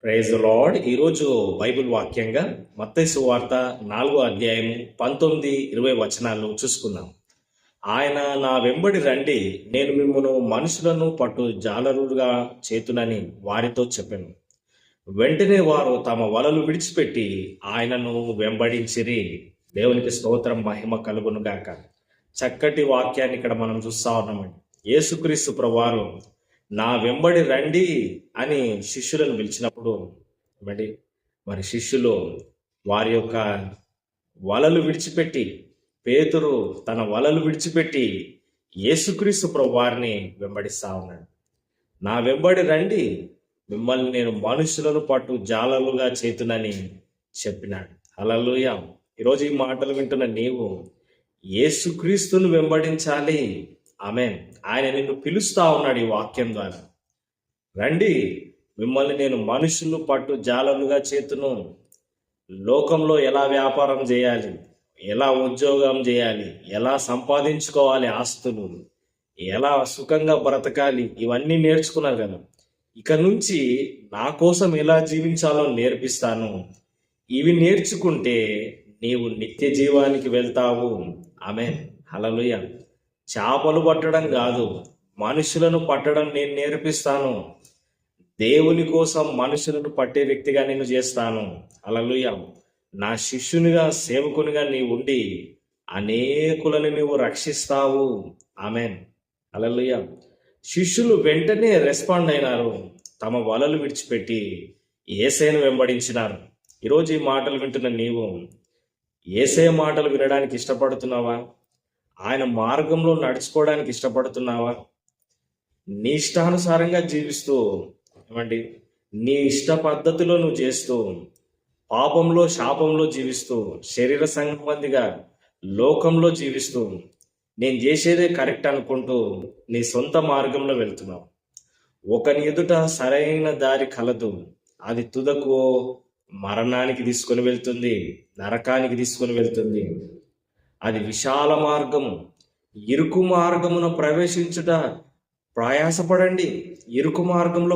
Praise the Lord. ఈరోజు Bible వాక్యంగా మత్తయి సువార్త 4వ అధ్యాయము 19, 20 వచనాలు చూసుకుందాం. ఆయన నా వెంబడి రండి, నేను మిమ్మును మనుషులను పట్టు జాలరులుగా చేతునని వారితో చెప్పాను. వెంటనే వారు తమ వలలు విడిచిపెట్టి ఆయనను వెంబడించిరి. దేవునికి స్తోత్రం, మహిమ కలుగును గాక. చక్కటి వాక్యాన్ని ఇక్కడ మనం చూస్తా ఉన్నామండి. యేసుక్రీస్తు ప్రభువారు నా వెంబడి రండి అని శిష్యులను పిలిచినప్పుడు మరి శిష్యులు వారి యొక్క వలలు విడిచిపెట్టి, పేతురు తన వలలు విడిచిపెట్టి యేసుక్రీస్తు ప్రభువారిని వెంబడిస్తా ఉన్నాడు. నా వెంబడి రండి, మిమ్మల్ని నేను మనుషులను పట్టు జాలలుగా చేతునని చెప్పినాడు. హల్లెలూయా. ఈరోజు ఈ మాటలు వింటున్న నీవు యేసుక్రీస్తును వెంబడించాలి. ఆమేన్. ఆయన నిన్ను పిలుస్తా ఉన్నాడు ఈ వాక్యం ద్వారా. రండి, మిమ్మల్ని నేను మనుషులు పట్టు జాలలుగా చేతును. లోకంలో ఎలా వ్యాపారం చేయాలి, ఎలా ఉద్యోగం చేయాలి, ఎలా సంపాదించుకోవాలి ఆస్తులు, ఎలా సుఖంగా బ్రతకాలి, ఇవన్నీ నేర్చుకున్నారు కదా. ఇక నుంచి నా కోసం ఎలా జీవించాలో నేర్పిస్తాను. ఇవి నేర్చుకుంటే నీవు నిత్య జీవానికి వెళ్తావు. ఆమేన్. హల్లెలూయా. చేపలు పట్టడం కాదు, మనుషులను పట్టడం నేను నేర్పిస్తాను. దేవుని కోసం మనుషులను పట్టే వ్యక్తిగా నేను చేస్తాను. హల్లెలూయా. నా శిష్యునిగా, సేవకునిగా నీవు ఉండి అనేకులను నీవు రక్షిస్తావు. ఆమేన్. హల్లెలూయా. శిష్యులు వెంటనే రెస్పాండ్ అయినారు. తమ వలలు విడిచిపెట్టి యేసయ్యను వెంబడించినారు. ఈరోజు ఈ మాటలు వింటున్న నీవు యేసయ్య మాటలు వినడానికి ఇష్టపడుతున్నావా? ఆయన మార్గంలో నడుచుకోవడానికి ఇష్టపడుతున్నావా? నీ ఇష్టానుసారంగా జీవిస్తూ నీ ఇష్ట పద్ధతిలో నువ్వు చేస్తూ, పాపంలో శాపంలో జీవిస్తూ, శరీర సంబంధిగా లోకంలో జీవిస్తూ, నేను చేసేదే కరెక్ట్ అనుకుంటూ నీ సొంత మార్గంలో వెళ్తున్నావు. ఒకని ఎదుట సరైన దారి కలదు, అది తుదకు మరణానికి తీసుకొని వెళ్తుంది, నరకానికి తీసుకొని వెళ్తుంది. అది విశాల మార్గము, ఇరుకు మార్గమున ప్రవేశించుట ప్రయాసపడండి. ఇరుకు మార్గంలో